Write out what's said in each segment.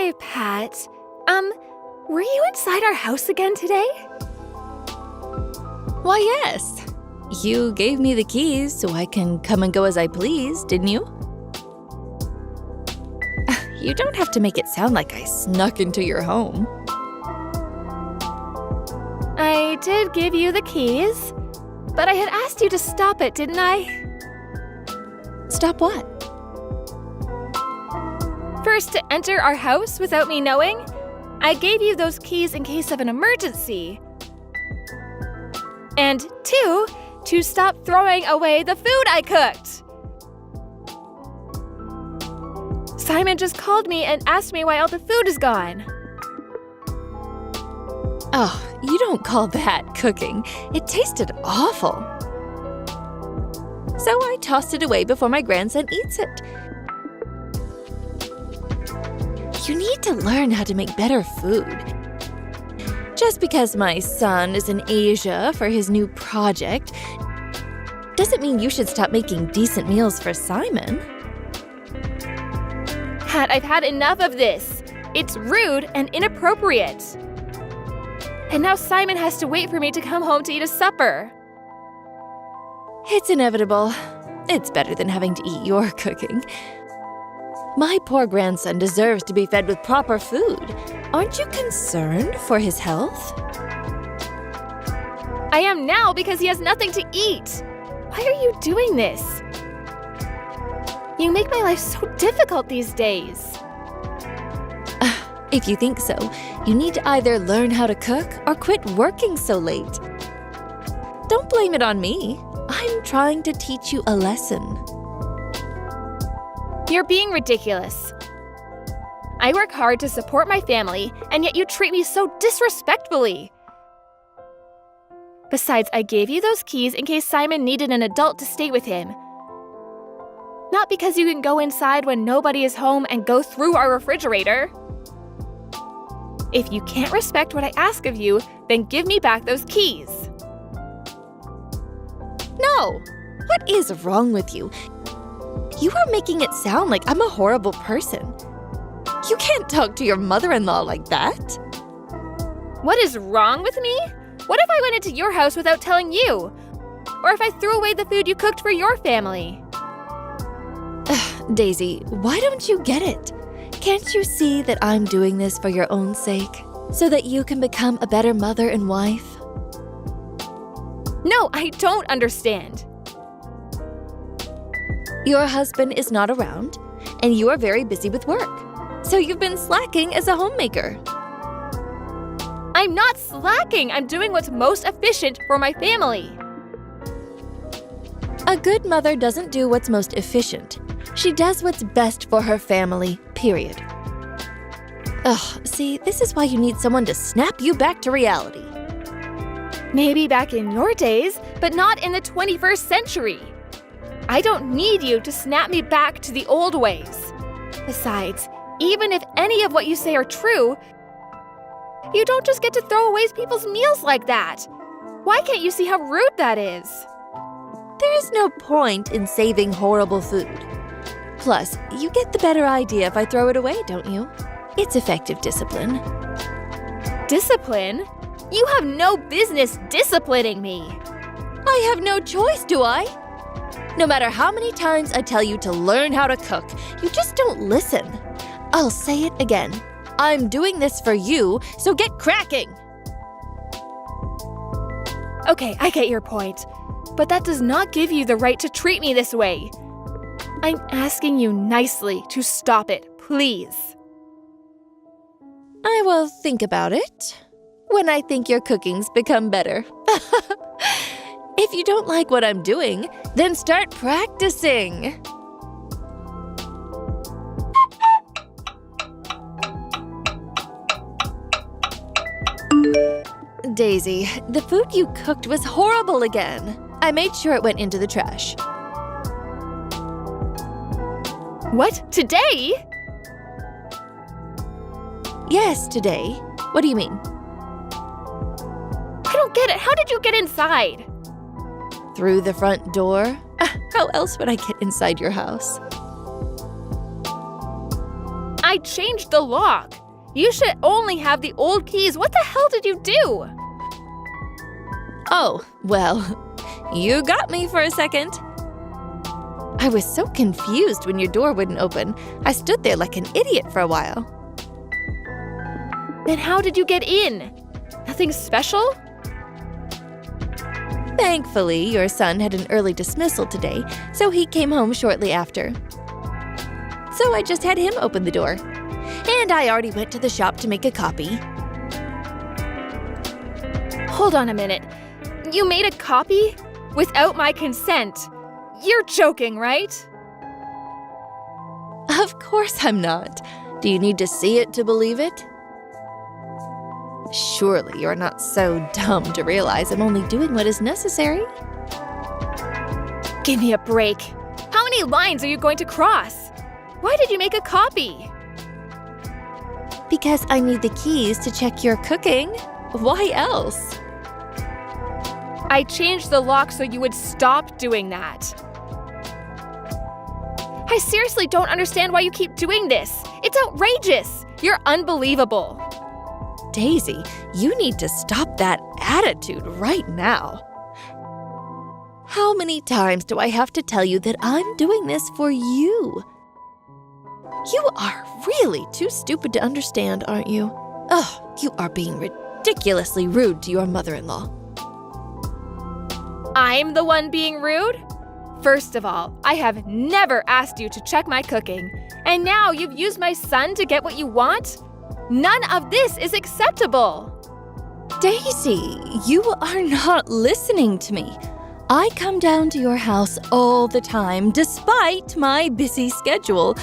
Hi, Pat. Were you inside our house again today? Why, yes. You gave me the keys so I can come and go as I please, didn't you? You don't have to make it sound like I snuck into your home. I did give you the keys, but I had asked you to stop it, didn't I? Stop what? First, to enter our house without me knowing. I gave you those keys in case of an emergency. And 2, to stop throwing away the food I cooked. Simon just called me and asked me why all the food is gone. Oh, you don't call that cooking. It tasted awful. So I tossed it away before my grandson eats it. You need to learn how to make better food. Just because my son is in Asia for his new project doesn't mean you should stop making decent meals for Simon. Pat, I've had enough of this. It's rude and inappropriate. And now Simon has to wait for me to come home to eat a supper. It's inevitable. It's better than having to eat your cooking. My poor grandson deserves to be fed with proper food. Aren't you concerned for his health? I am now because he has nothing to eat. Why are you doing this? You make my life so difficult these days. If you think so, you need to either learn how to cook or quit working so late. Don't blame it on me. I'm trying to teach you a lesson. You're being ridiculous. I work hard to support my family, and yet you treat me so disrespectfully. Besides, I gave you those keys in case Simon needed an adult to stay with him. Not because you can go inside when nobody is home and go through our refrigerator. If you can't respect what I ask of you, then give me back those keys. No! What is wrong with you? You are making it sound like I'm a horrible person. You can't talk to your mother-in-law like that. What is wrong with me? What if I went into your house without telling you? Or if I threw away the food you cooked for your family? Daisy, why don't you get it? Can't you see that I'm doing this for your own sake? So that you can become a better mother and wife? No, I don't understand. Your husband is not around, and you are very busy with work. So you've been slacking as a homemaker. I'm not slacking. I'm doing what's most efficient for my family. A good mother doesn't do what's most efficient. She does what's best for her family, period. Ugh, see, this is why you need someone to snap you back to reality. Maybe back in your days, but not in the 21st century. I don't need you to snap me back to the old ways. Besides, even if any of what you say are true, you don't just get to throw away people's meals like that. Why can't you see how rude that is? There is no point in saving horrible food. Plus, you get the better idea if I throw it away, don't you? It's effective discipline. Discipline? You have no business disciplining me. I have no choice, do I? No matter how many times I tell you to learn how to cook, you just don't listen. I'll say it again. I'm doing this for you, so get cracking! Okay, I get your point. But that does not give you the right to treat me this way. I'm asking you nicely to stop it, please. I will think about it when I think your cooking's become better. If you don't like what I'm doing, then start practicing. Daisy, the food you cooked was horrible again. I made sure it went into the trash. What? Today? Yes, today. What do you mean? I don't get it. How did you get inside? Through the front door? How else would I get inside your house? I changed the lock. You should only have the old keys. What the hell did you do? Oh, well, you got me for a second. I was so confused when your door wouldn't open. I stood there like an idiot for a while. Then how did you get in? Nothing special? Thankfully, your son had an early dismissal today, so he came home shortly after. So I just had him open the door. And I already went to the shop to make a copy. Hold on a minute. You made a copy? Without my consent? You're joking, right? Of course I'm not. Do you need to see it to believe it? Surely you're not so dumb to realize I'm only doing what is necessary. Give me a break. How many lines are you going to cross? Why did you make a copy? Because I need the keys to check your cooking. Why else? I changed the lock so you would stop doing that. I seriously don't understand why you keep doing this. It's outrageous. You're unbelievable. Daisy, you need to stop that attitude right now. How many times do I have to tell you that I'm doing this for you? You are really too stupid to understand, aren't you? Ugh, you are being ridiculously rude to your mother-in-law. I'm the one being rude? First of all, I have never asked you to check my cooking, and now you've used my son to get what you want? None of this is acceptable. Daisy, you are not listening to me. I come down to your house all the time, despite my busy schedule,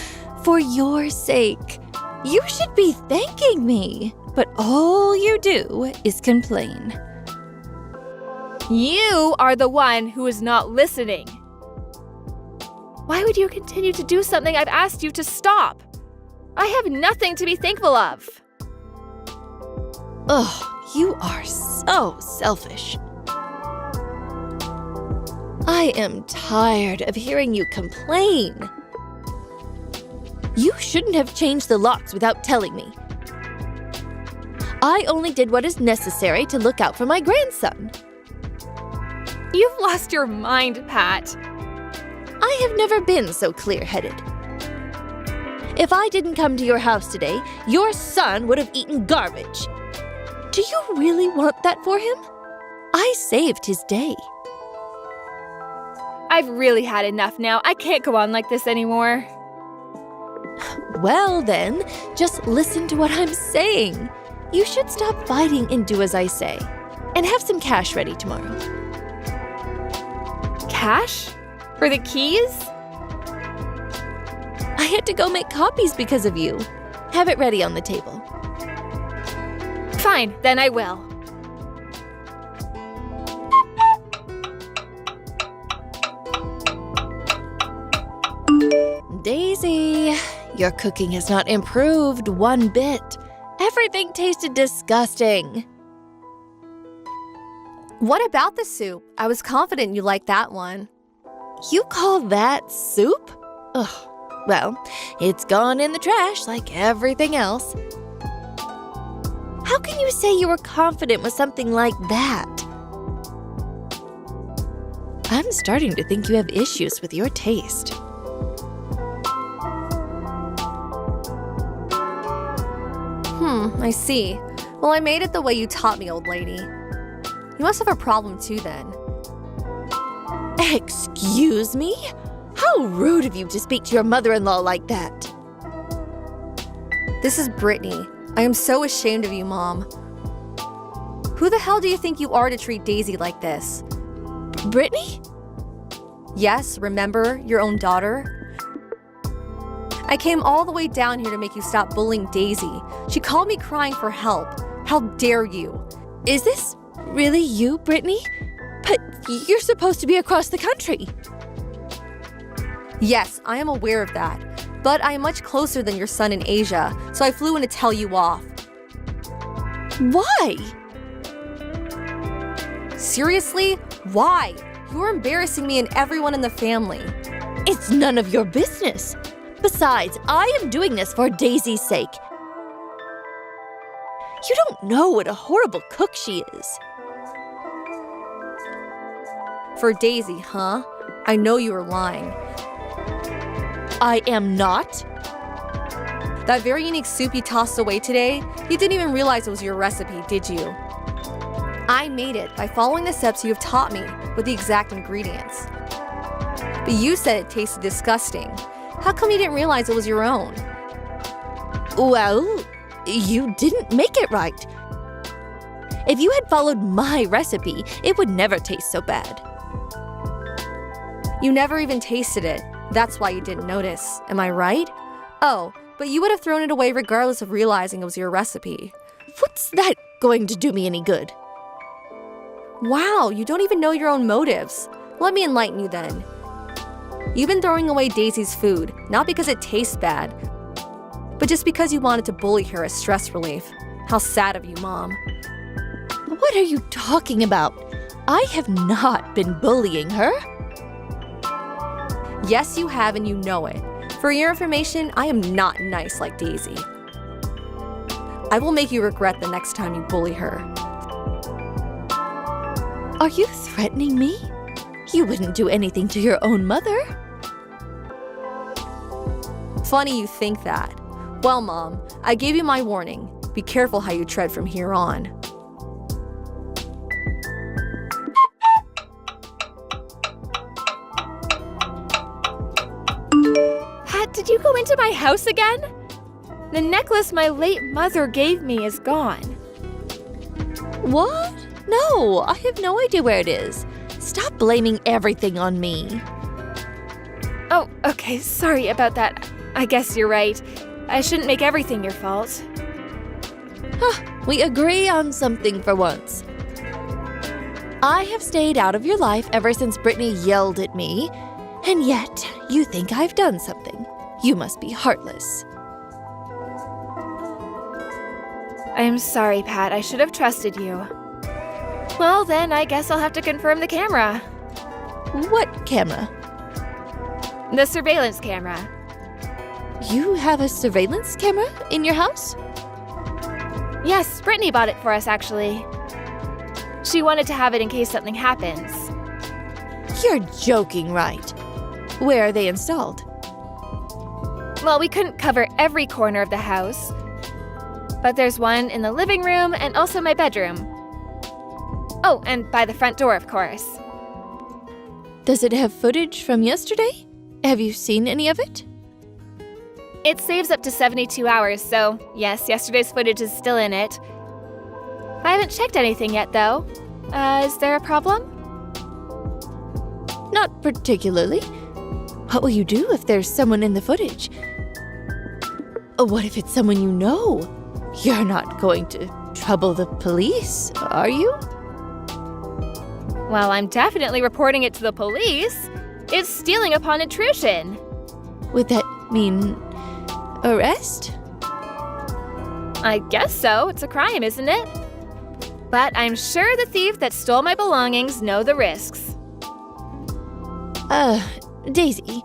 for your sake. You should be thanking me, but all you do is complain. You are the one who is not listening. Why would you continue to do something I've asked you to stop? I have nothing to be thankful of. Ugh, you are so selfish. I am tired of hearing you complain. You shouldn't have changed the locks without telling me. I only did what is necessary to look out for my grandson. You've lost your mind, Pat. I have never been so clear-headed. If I didn't come to your house today, your son would have eaten garbage. Do you really want that for him? I saved his day. I've really had enough now. I can't go on like this anymore. Well then, just listen to what I'm saying. You should stop fighting and do as I say. And have some cash ready tomorrow. Cash? For the keys? I had to go make copies because of you. Have it ready on the table. Fine, then I will. Daisy, your cooking has not improved one bit. Everything tasted disgusting. What about the soup? I was confident you liked that one. You call that soup? Ugh. Well, it's gone in the trash like everything else. How can you say you were confident with something like that? I'm starting to think you have issues with your taste. I see. Well, I made it the way you taught me, old lady. You must have a problem too, then. Excuse me? How rude of you to speak to your mother-in-law like that. This is Brittany. I am so ashamed of you, Mom. Who the hell do you think you are to treat Daisy like this? Brittany? Yes, remember your own daughter? I came all the way down here to make you stop bullying Daisy. She called me crying for help. How dare you? Is this really you, Brittany? But you're supposed to be across the country. Yes, I am aware of that. But I am much closer than your son in Asia, so I flew in to tell you off. Why? Seriously? Why? You're embarrassing me and everyone in the family. It's none of your business. Besides, I am doing this for Daisy's sake. You don't know what a horrible cook she is. For Daisy, huh? I know you were lying. I am not. That very unique soup you tossed away today, you didn't even realize it was your recipe, did you? I made it by following the steps you have taught me with the exact ingredients. But you said it tasted disgusting. How come you didn't realize it was your own? Well, you didn't make it right. If you had followed my recipe, it would never taste so bad. You never even tasted it. That's why you didn't notice. Am I right? Oh, but you would have thrown it away regardless of realizing it was your recipe. What's that going to do me any good? Wow, you don't even know your own motives. Let me enlighten you then. You've been throwing away Daisy's food, not because it tastes bad, but just because you wanted to bully her as stress relief. How sad of you, Mom. What are you talking about? I have not been bullying her. Yes, you have, and you know it. For your information, I am not nice like Daisy. I will make you regret the next time you bully her. Are you threatening me? You wouldn't do anything to your own mother. Funny you think that. Well, Mom, I gave you my warning. Be careful how you tread from here on. Pat, did you go into my house again? The necklace my late mother gave me is gone. What? No, I have no idea where it is. Stop blaming everything on me. Oh, okay, sorry about that. I guess you're right. I shouldn't make everything your fault. We agree on something for once. I have stayed out of your life ever since Brittany yelled at me, and yet you think I've done something. You must be heartless. I'm sorry, Pat. I should have trusted you. Well, then I guess I'll have to confirm the camera. What camera? The surveillance camera. You have a surveillance camera in your house? Yes, Brittany bought it for us, actually. She wanted to have it in case something happens. You're joking, right? Where are they installed? Well, we couldn't cover every corner of the house, but there's one in the living room and also my bedroom. Oh, and by the front door, of course. Does it have footage from yesterday? Have you seen any of it? It saves up to 72 hours, so yes, yesterday's footage is still in it. I haven't checked anything yet, though. Is there a problem? Not particularly. What will you do if there's someone in the footage? What if it's someone you know? You're not going to trouble the police, are you? Well, I'm definitely reporting it to the police. It's stealing upon intrusion. Would that mean arrest? I guess so. It's a crime, isn't it? But I'm sure the thief that stole my belongings know the risks. Daisy,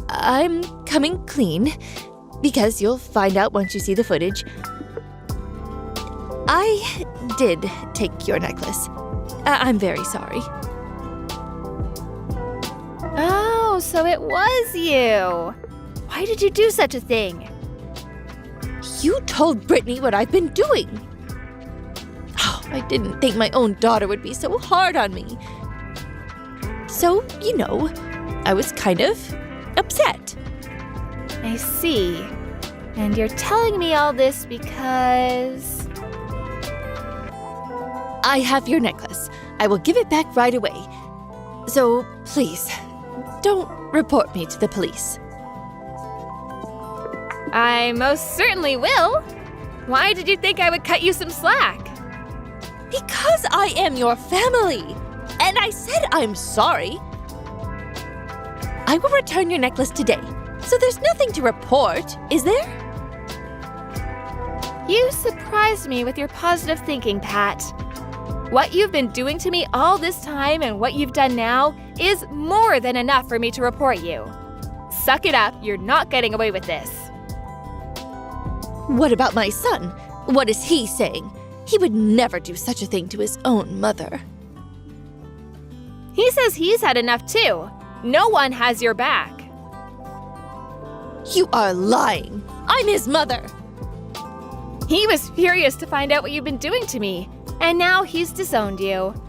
I'm coming clean, because you'll find out once you see the footage. I did take your necklace. I'm very sorry. Oh, so it was you. Why did you do such a thing? You told Brittany what I've been doing. Oh, I didn't think my own daughter would be so hard on me. So, you know, I was kind of upset. I see. And you're telling me all this because... I have your necklace. I will give it back right away. So, please, don't report me to the police. I most certainly will. Why did you think I would cut you some slack? Because I am your family. And I said I'm sorry. I will return your necklace today. So there's nothing to report, is there? You surprised me with your positive thinking, Pat. What you've been doing to me all this time and what you've done now is more than enough for me to report you. Suck it up, you're not getting away with this. What about my son? What is he saying? He would never do such a thing to his own mother. He says he's had enough too. No one has your back. You are lying. I'm his mother. He was furious to find out what you've been doing to me, and now he's disowned you.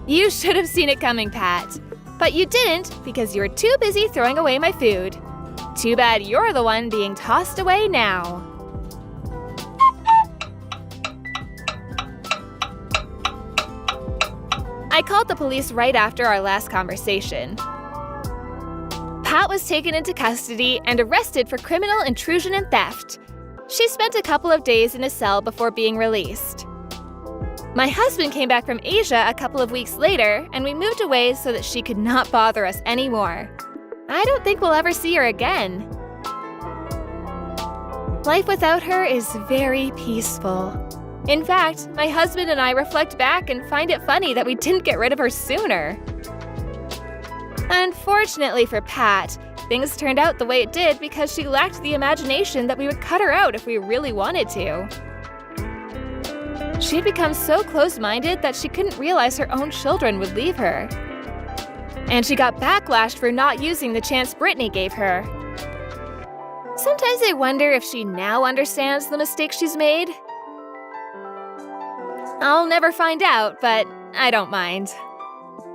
You should have seen it coming, Pat. But you didn't because you were too busy throwing away my food. Too bad you're the one being tossed away now. I called the police right after our last conversation. Pat was taken into custody and arrested for criminal intrusion and theft. She spent a couple of days in a cell before being released. My husband came back from Asia a couple of weeks later, and we moved away so that she could not bother us anymore. I don't think we'll ever see her again. Life without her is very peaceful. In fact, my husband and I reflect back and find it funny that we didn't get rid of her sooner. Unfortunately for Pat, things turned out the way it did because she lacked the imagination that we would cut her out if we really wanted to. She had become so close-minded that she couldn't realize her own children would leave her. And she got backlashed for not using the chance Brittany gave her. Sometimes I wonder if she now understands the mistake she's made. I'll never find out, but I don't mind.